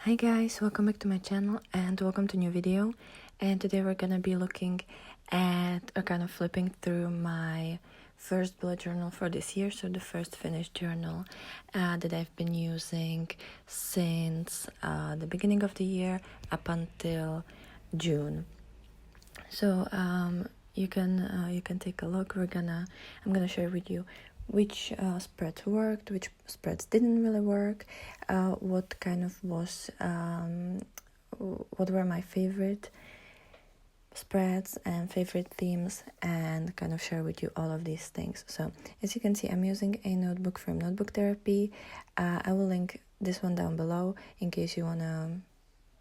Hi guys, welcome back to my channel and welcome to a new video. And today we're gonna be looking at or kind of flipping through my first bullet journal for this year, so the first finished journal that I've been using since the beginning of the year up until June. So you can take a look. I'm gonna share with you which spreads worked, which spreads didn't really work, what kind of was what were my favorite spreads and favorite themes, and kind of share with you all of these things. So as you can see, I'm using a notebook from Notebook Therapy. I will link this one down below in case you want to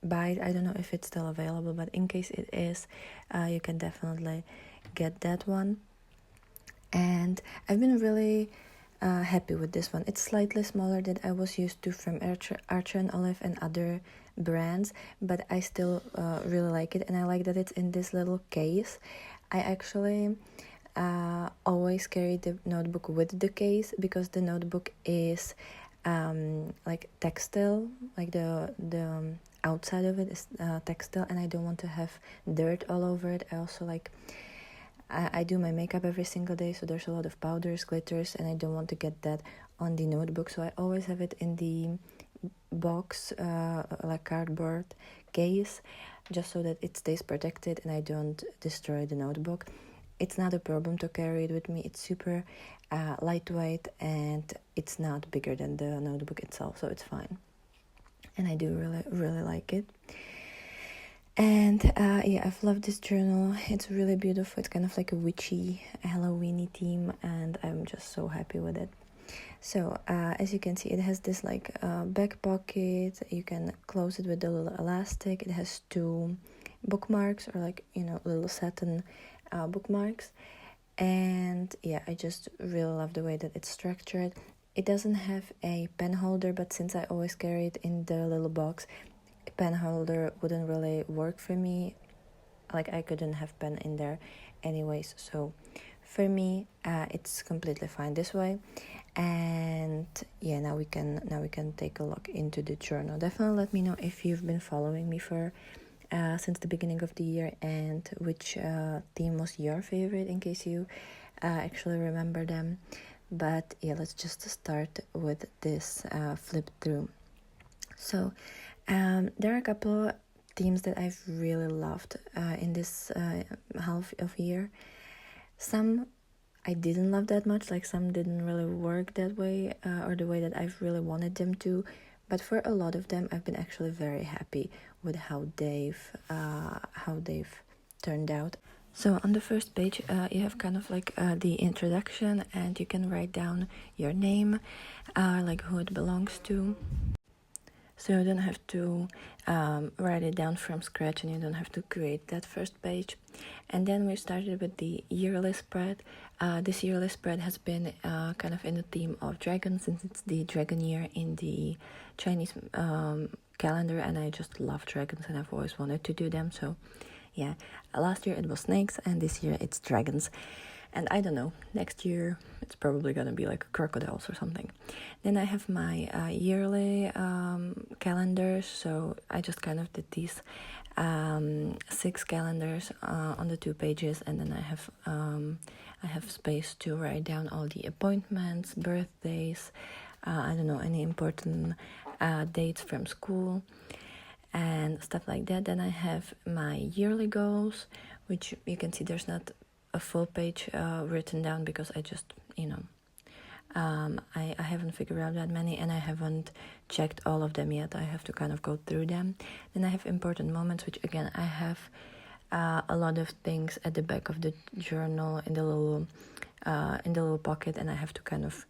buy it. I don't know if it's still available, but in case it is, you can definitely get that one. And I've been really happy with this one. It's slightly smaller than I was used to from Archer and Olive and other brands, but I still really like it, and I like that it's in this little case. I actually always carry the notebook with the case because the notebook is like textile, like the outside of it is textile, and I don't want to have dirt all over it. I also I do my makeup every single day, so there's a lot of powders, glitters, and I don't want to get that on the notebook, so I always have it in the box, like cardboard case, just so that it stays protected and I don't destroy the notebook. It's not a problem to carry it with me. It's super lightweight, and it's not bigger than the notebook itself, so it's fine. And I do really like it. And yeah, I've loved this journal. It's really beautiful. It's kind of like a witchy, Halloweeny theme, and I'm just so happy with it. So as you can see, it has this like back pocket. You can close it with a little elastic. It has two bookmarks, or like, little satin bookmarks. And yeah, I just really love the way that it's structured. It doesn't have a pen holder, but since I always carry it in the little box, a pen holder wouldn't really work for me. Like, I couldn't have pen in there anyways, so for me it's completely fine this way. And yeah, now we can take a look into the journal. Definitely let me know if you've been following me for since the beginning of the year, and which theme was your favorite, in case you actually remember them. But yeah, let's just start with this flip through. So there are a couple themes that I've really loved in this half of year. Some I didn't love that much, like some didn't really work that way, or the way that I've really wanted them to. But for a lot of them, I've been actually very happy with how they've turned out. So on the first page, you have kind of like the introduction, and you can write down your name, like who it belongs to. So you don't have to write it down from scratch, and you don't have to create that first page. And then we started with the yearly spread. This yearly spread has been kind of in the theme of dragons, since it's the dragon year in the Chinese calendar, and I just love dragons and I've always wanted to do them. So yeah, last year it was snakes, and this year it's dragons. And I don't know, next year it's probably gonna be like crocodiles or something. Then I have my yearly calendars, so I just kind of did these 6 calendars on the 2 pages, and then I have space to write down all the appointments, birthdays, I don't know, any important dates from school and stuff like that. Then I have my yearly goals, which you can see there's not a full page written down, because I just, I haven't figured out that many, and I haven't checked all of them yet. I have to kind of go through them. Then I have important moments, which again, I have a lot of things at the back of the journal in the little pocket, and I have to kind of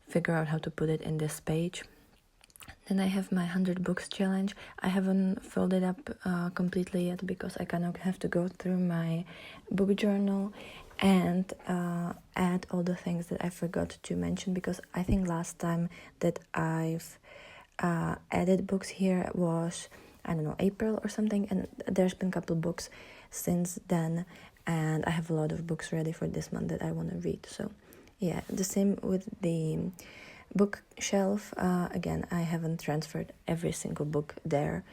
figure out how to put it in this page. Then I have my 100 books challenge. I haven't filled it up completely yet, because I kind of have to go through my book journal and add all the things that I forgot to mention, because I think last time that I've added books here was, I don't know, April or something, and there's been a couple books since then, and I have a lot of books ready for this month that I want to read. So yeah, the same with the bookshelf. Again, I haven't transferred every single book there,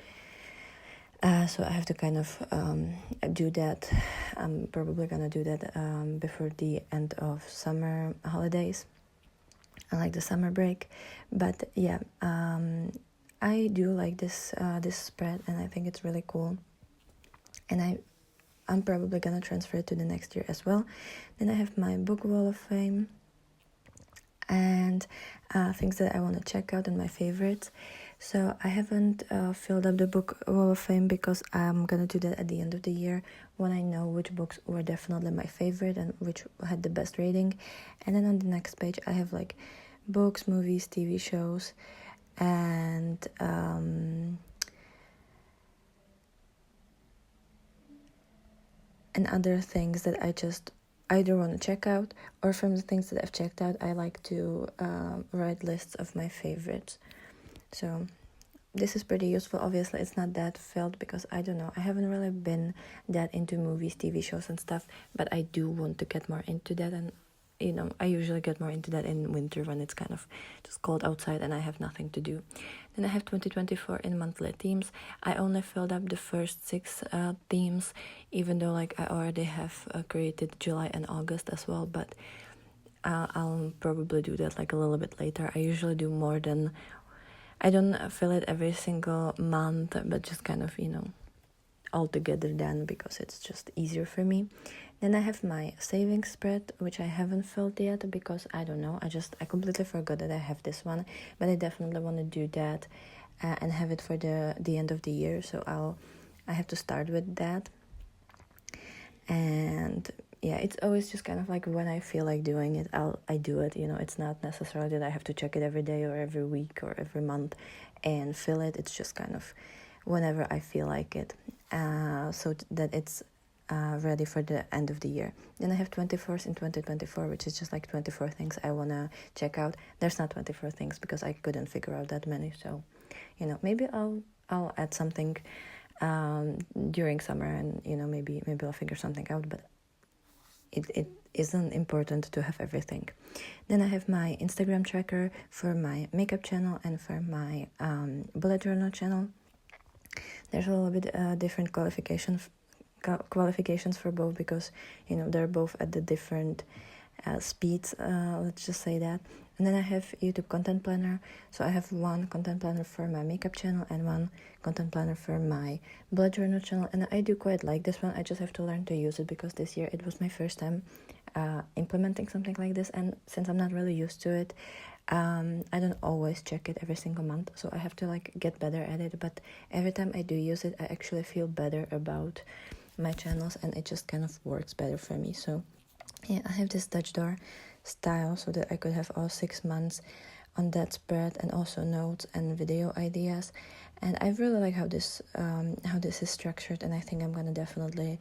so I have to kind of do that. I'm probably gonna do that before the end of summer holidays. I like the summer break, but yeah, I do like this spread, and I think it's really cool. And I'm probably gonna transfer it to the next year as well. Then I have my book wall of fame and things that I want to check out and my favorites. So I haven't filled up the book wall of fame because I'm gonna do that at the end of the year when I know which books were definitely my favorite and which had the best rating. And then on the next page I have like books, movies, TV shows, and other things that I just either want to check out, or from the things that I've checked out I like to write lists of my favorites. So this is pretty useful. Obviously it's not that filled because I don't know, I haven't really been that into movies, TV shows and stuff, but I do want to get more into that. And you know, I usually get more into that in winter when it's kind of just cold outside and I have nothing to do. Then I have 2024 in monthly themes. I only filled up the first 6 themes, even though like I already have created July and August as well, but I'll probably do that like a little bit later. I usually do more than, I don't fill it every single month, but just kind of, you know, all together then, because it's just easier for me. Then I have my savings spread, which I haven't filled yet because I don't know, I completely forgot that I have this one, but I definitely want to do that and have it for the end of the year. So I have to start with that. And yeah, it's always just kind of like when I feel like doing it, I do it. You know, it's not necessarily that I have to check it every day or every week or every month and fill it. It's just kind of whenever I feel like it, so that it's ready for the end of the year. Then I have 24th in 2024, which is just like 24 things I want to check out. There's not 24 things because I couldn't figure out that many. So, you know, maybe I'll add something during summer, and you know, maybe I'll figure something out, but it isn't important to have everything. Then I have my Instagram tracker for my makeup channel and for my bullet journal channel. There's a little bit different qualifications for both because, you know, they're both at the different speeds, let's just say that. And then I have YouTube content planner. So I have one content planner for my makeup channel and one content planner for my bullet journal channel. And I do quite like this one. I just have to learn to use it because this year it was my first time implementing something like this. And since I'm not really used to it, I don't always check it every single month. So I have to like get better at it. But every time I do use it, I actually feel better about my channels and it just kind of works better for me. So yeah, I have this Dutch door style so that I could have all 6 months on that spread and also notes and video ideas. And I really like how this is structured, and I think I'm gonna definitely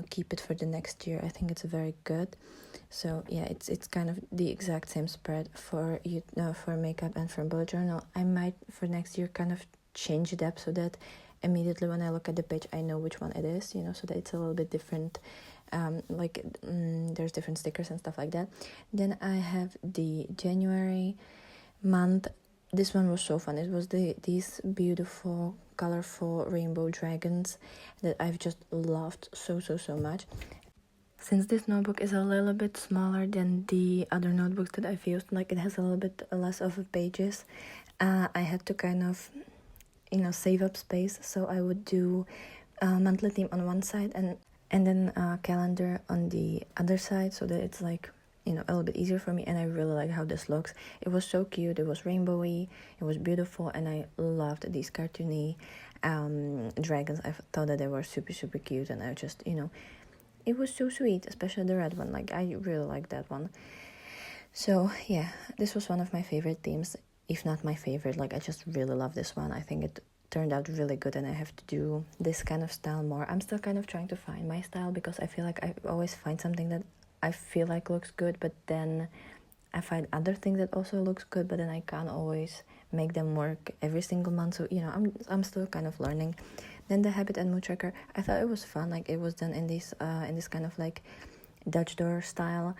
keep it for the next year. I think it's very good. So yeah, it's kind of the exact same spread for for makeup and for bullet journal. I might for next year kind of change it up so that immediately when I look at the page I know which one it is, you know, so that it's a little bit different. There's different stickers and stuff like that. Then I have the January month. This one was so fun. It was these beautiful colorful rainbow dragons that I've just loved so much. Since this notebook is a little bit smaller than the other notebooks that I've used, like it has a little bit less of pages, I had to kind of, you know, save up space. So I would do monthly theme on one side and then calendar on the other side, so that it's like, you know, a little bit easier for me. And I really like how this looks. It was so cute. It was rainbowy. It was beautiful, and I loved these cartoony dragons. I thought that they were super cute, and I just, you know, it was so sweet, especially the red one. Like I really like that one. So yeah, this was one of my favorite themes, if not my favorite. Like I just really love this one. I think it turned out really good, and I have to do this kind of style more. I'm still kind of trying to find my style because I feel like I always find something that I feel like looks good, but then I find other things that also looks good, but then I can't always make them work every single month. So, you know, I'm still kind of learning. Then the habit and mood tracker, I thought it was fun. Like it was done in this kind of like Dutch door style,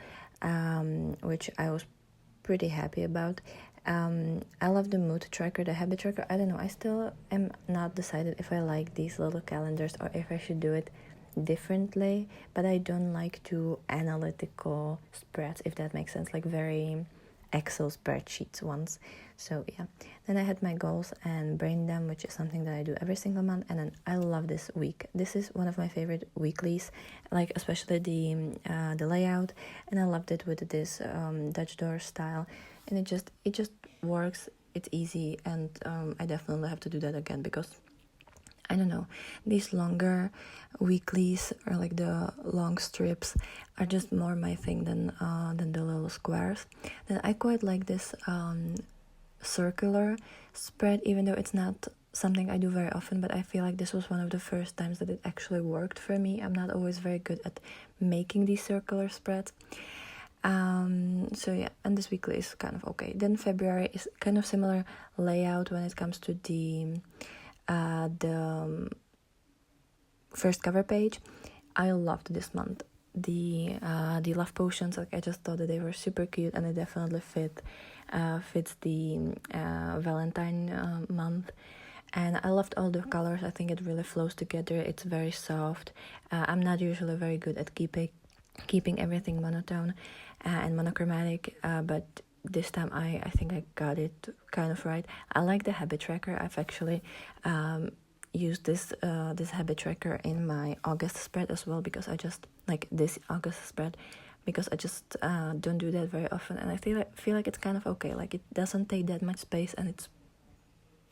which I was pretty happy about. I love the mood tracker, the habit tracker. I don't know, I still am not decided if I like these little calendars or if I should do it differently, but I don't like to analytical spreads, if that makes sense, like very Excel spreadsheets ones. So yeah, then I had my goals and brain them, which is something that I do every single month. And then I love this week. This is one of my favorite weeklies, like especially the layout, and I loved it with this Dutch door style, and it just works. It's easy, and I definitely have to do that again because I don't know, these longer weeklies or like the long strips are just more my thing than the little squares. Then I quite like this circular spread, even though it's not something I do very often, but I feel like this was one of the first times that it actually worked for me. I'm not always very good at making these circular spreads. So yeah, and this weekly is kind of okay. Then February is kind of similar layout when it comes to the first cover page. I loved this month the love potions. Like I just thought that they were super cute, and it definitely fits the Valentine month. And I loved all the colors. I think it really flows together. It's very soft. I'm not usually very good at keeping everything monotone and monochromatic, but this time I think I got it kind of right. I like the habit tracker. I've actually used this habit tracker in my August spread as well, because I just like this August spread because I just don't do that very often, and I feel like it's kind of okay. Like it doesn't take that much space, and it's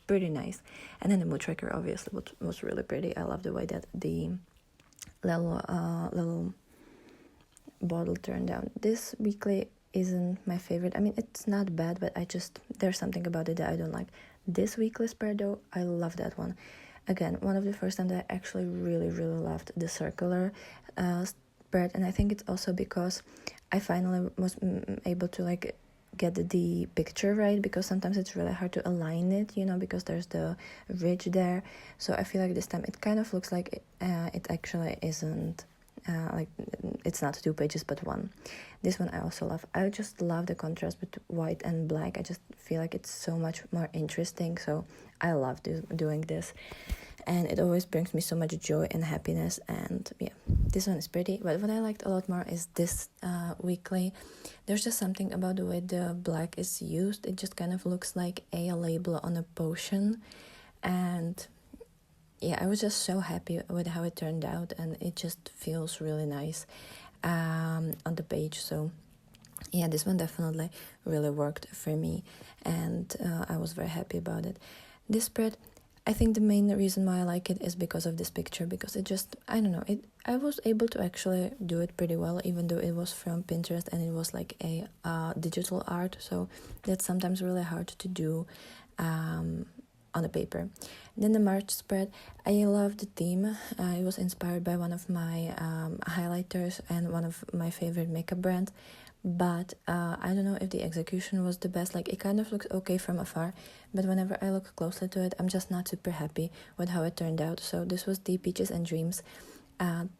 pretty nice. And then the mood tracker obviously was really pretty. I love the way that the little bottle turned out. This weekly isn't my favorite. I mean, it's not bad, but there's something about it that I don't like. This weekly spread though, I love that one. Again, one of the first times that I actually really loved the circular spread, and I think it's also because I finally was able to like get the picture right, because sometimes it's really hard to align it, because there's the ridge there. So I feel like this time it kind of looks like it actually isn't like it's not 2 pages but one. This one I also love. I just love the contrast between white and black. I just feel like it's so much more interesting, so I love doing this, and it always brings me so much joy and happiness. And yeah, this one is pretty, but what I liked a lot more is this weekly. There's just something about the way the black is used. It just kind of looks like a label on a potion, and yeah, I was just so happy with how it turned out, and it just feels really nice on the page. So yeah, this one definitely really worked for me, and I was very happy about it. This spread, I think the main reason why I like it is because of this picture, because it just, I don't know, I was able to actually do it pretty well, even though it was from Pinterest and it was like a digital art, so that's sometimes really hard to do on the paper. Then the March spread, I love the theme. It was inspired by one of my highlighters and one of my favorite makeup brands, but I don't know if the execution was the best. Like it kind of looks okay from afar, but whenever I look closer to it, I'm just not super happy with how it turned out. So this was the Peaches and Dreams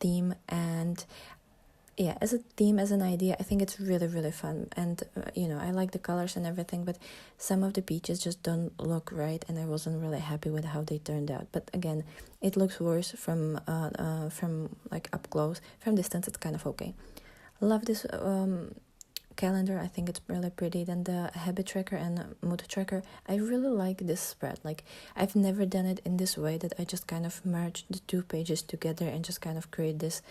theme, and yeah, as a theme, as an idea, I think it's really fun, and I like the colors and everything, but some of the peaches just don't look right, and I wasn't really happy with how they turned out. But again, it looks worse from like up close. From distance, it's kind of okay. Love this calendar. I think it's really pretty. Then the habit tracker and mood tracker, I really like this spread. Like I've never done it in this way, that I just kind of merge the 2 pages together and just kind of create this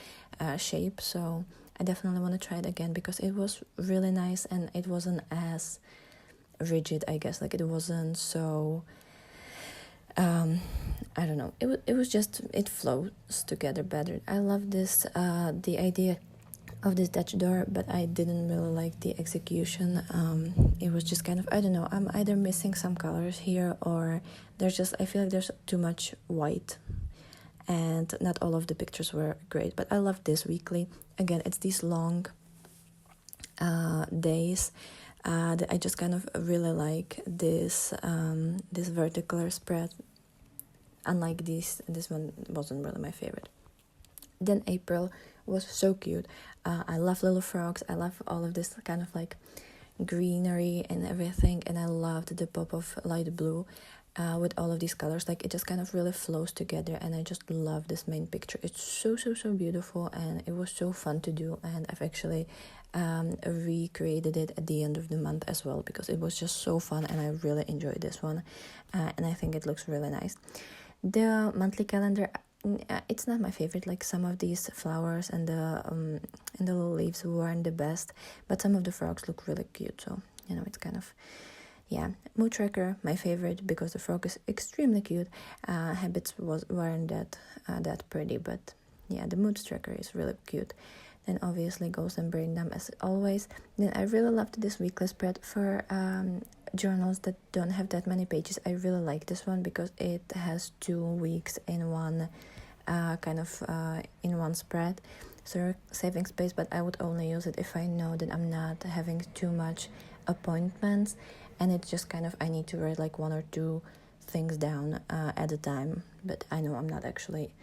shape. So I definitely want to try it again, because it was really nice and it wasn't as rigid, I guess. Like it wasn't so I don't know, it was just, it flows together better. I love this the idea of this Dutch door, but I didn't really like the execution. It was just kind of, I don't know, I'm either missing some colors here, or I feel like there's too much white, and not all of the pictures were great. But I love this weekly. Again, it's these long days that I just kind of really like this this vertical spread. Unlike this one wasn't really my favorite. Then April was so cute. I love little frogs. I love all of this kind of like, greenery and everything, and I loved the pop of light blue with all of these colors. Like, it just kind of really flows together, and I just love this main picture. It's so beautiful, and it was so fun to do, and I've actually recreated it at the end of the month as well, because it was just so fun and I really enjoyed this one, and I think it looks really nice. The monthly calendar, it's not my favorite. Like, some of these flowers and the little leaves weren't the best, but some of the frogs look really cute, so you know, it's kind of, yeah. Mood tracker, my favorite, because the frog is extremely cute. Habits weren't that pretty, but yeah, the mood tracker is really cute. Then obviously goals and brain dump as always. Then I really loved this weekly spread for journals that don't have that many pages. I really like this one because it has 2 weeks in one in one spread, so saving space, but I would only use it if I know that I'm not having too much appointments, and it's just kind of, I need to write like 1 or 2 things down at a time, but I know I'm not actually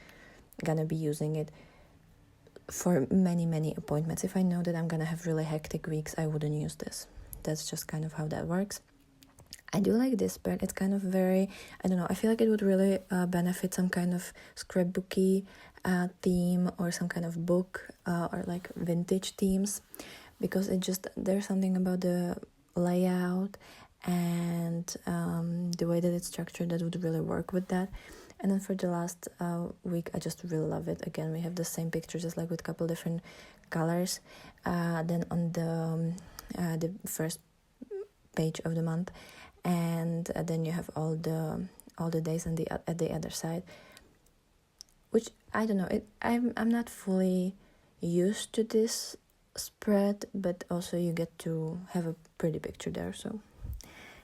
gonna be using it for many appointments. If I know that I'm gonna have really hectic weeks, I wouldn't use this. That's just kind of how that works. I do like this spread. It's kind of very, I don't know, I feel like it would really benefit some kind of scrapbooky theme, or some kind of book or like vintage themes, because it just, there's something about the layout and the way that it's structured that would really work with that. And then for the last week, I just really love it. Again, we have the same picture, just like with a couple different colors. Then on the first page of the month, and then you have all the days on at the other side, which I don't know. I'm not fully used to this spread, but also you get to have a pretty picture there, so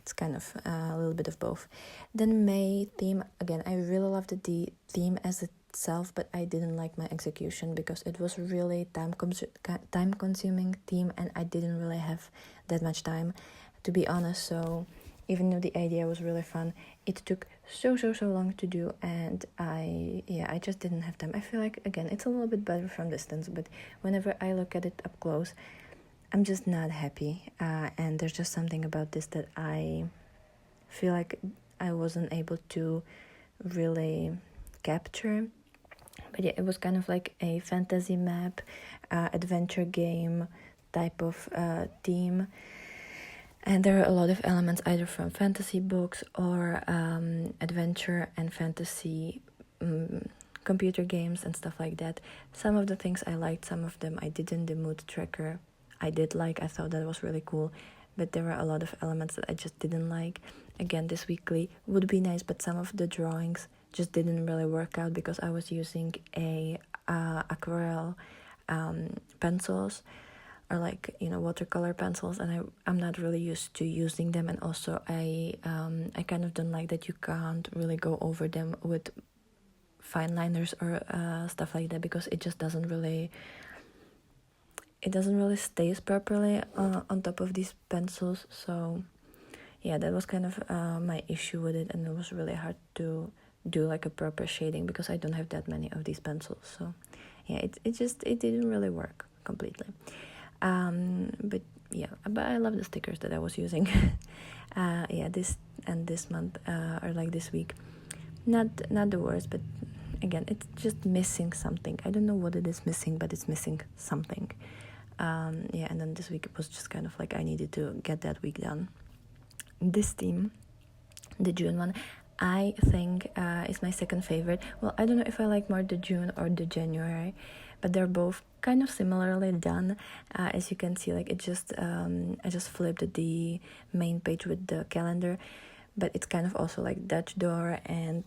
it's kind of a little bit of both. Then May theme, again, I really loved the theme as itself, but I didn't like my execution because it was really time-consuming theme, and I didn't really have that much time, to be honest. So even though the idea was really fun, it took so long to do, and I just didn't have time. I feel like, again, it's a little bit better from distance, but whenever I look at it up close, I'm just not happy, and there's just something about this that I feel like I wasn't able to really capture. But yeah, it was kind of like a fantasy map, adventure game type of theme, and there are a lot of elements either from fantasy books or adventure and fantasy computer games and stuff like that. Some of the things I liked, some of them I didn't. The mood tracker I did like, I thought that was really cool, but there were a lot of elements that I just didn't like. Again, this weekly would be nice, but some of the drawings just didn't really work out because I was using a aquarelle pencils, or like, you know, watercolor pencils, and I'm not really used to using them, and also I kind of don't like that you can't really go over them with fine liners or stuff like that, because it just doesn't really stays properly on top of these pencils. So yeah, that was kind of my issue with it, and it was really hard to do like a proper shading because I don't have that many of these pencils. So yeah, it didn't really work completely. But I love the stickers that I was using. This month or like this week, not the worst, but again, it's just missing something. I don't know what it is missing, but it's missing something. And then this week it was just kind of like I needed to get that week done. This theme, the June one, I think is my second favorite. Well, I don't know if I like more the June or the January, but they're both kind of similarly done. As you can see, like I just flipped the main page with the calendar, but it's kind of also like Dutch door, and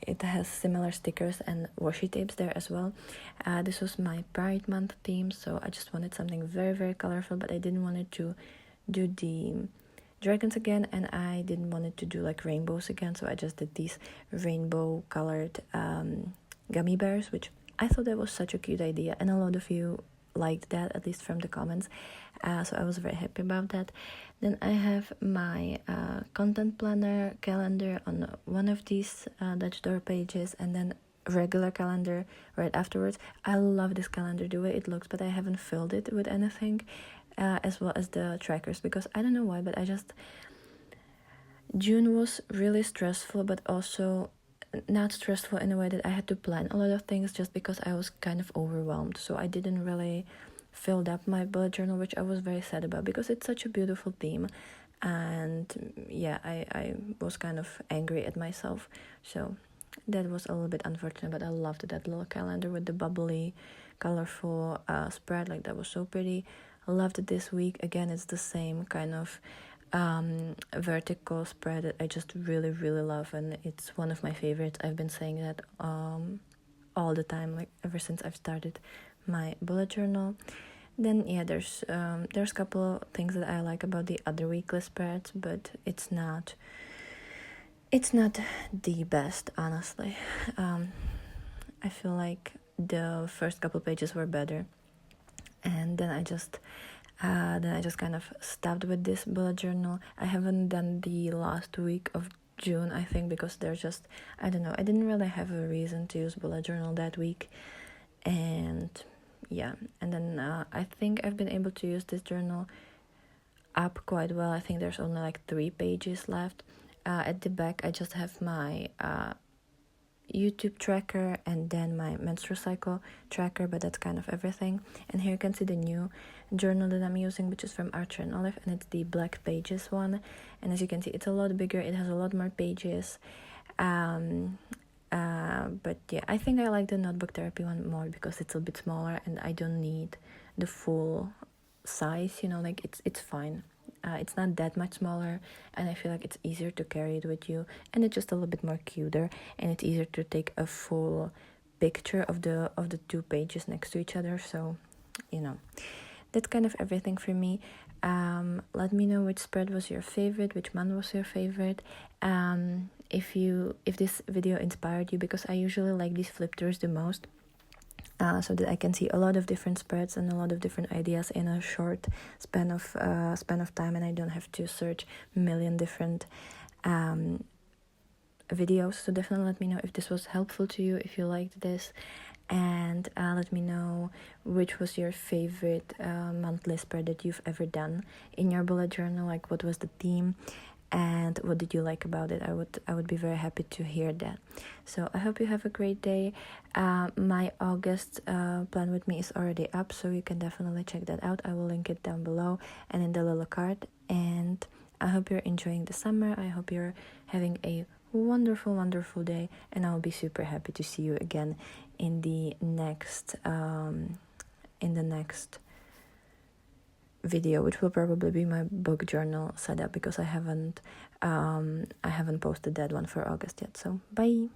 it has similar stickers and washi tapes there as well. This was my Pride Month theme, so I just wanted something very, very colorful, but I didn't want it to do the dragons again, and I didn't want it to do like rainbows again, so I just did these rainbow colored gummy bears, which I thought that was such a cute idea, and a lot of you liked that, at least from the comments. So I was very happy about that. Then I have my content planner calendar on one of these Dutch door pages, and then regular calendar right afterwards. I love this calendar, the way it looks, but I haven't filled it with anything. as well as the trackers, because I don't know why, but June was really stressful, but also not stressful in a way that I had to plan a lot of things, just because I was kind of overwhelmed. So I didn't really filled up my bullet journal, which I was very sad about, because it's such a beautiful theme. And yeah, I was kind of angry at myself. So that was a little bit unfortunate, but I loved that little calendar with the bubbly, colorful spread. Like, that was so pretty. I loved it this week. Again, it's the same kind of vertical spread that I just really, really love, and it's one of my favorites. I've been saying that all the time, like ever since I've started my bullet journal. Then yeah, there's a couple things that I like about the other weekly spreads, but it's not the best, honestly. I feel like the first couple pages were better, and then I just kind of stopped with this bullet journal. I haven't done the last week of June, I think, because there's just, I don't know, I didn't really have a reason to use bullet journal that week. And yeah, and then I think I've been able to use this journal up quite well. I think there's only like 3 pages left. At the back I just have my YouTube tracker and then my menstrual cycle tracker, but that's kind of everything. And here you can see the new journal that I'm using, which is from Archer and Olive, and it's the Black Pages one. And as you can see, it's a lot bigger, it has a lot more pages. But yeah, I think I like the Notebook Therapy one more because it's a bit smaller and I don't need the full size, like it's fine. It's not that much smaller, and I feel like it's easier to carry it with you, and it's just a little bit more cuter, and it's easier to take a full picture of the 2 pages next to each other. So that's kind of everything for me. Let me know which spread was your favorite, which month was your favorite. If this video inspired you, because I usually like these flip throughs the most, so that I can see a lot of different spreads and a lot of different ideas in a short span of time, and I don't have to search a million different videos. So definitely let me know if this was helpful to you, if you liked this, and let me know which was your favorite monthly spread that you've ever done in your bullet journal. Like, what was the theme and what did you like about it? I would be very happy to hear that. So I hope you have a great day. My August plan with me is already up, so you can definitely check that out. I will link it down below and in the little card. And I hope you're enjoying the summer. I hope you're having a wonderful day, and I will be super happy to see you again in the next video, which will probably be my book journal setup, because I haven't posted that one for August yet. So bye.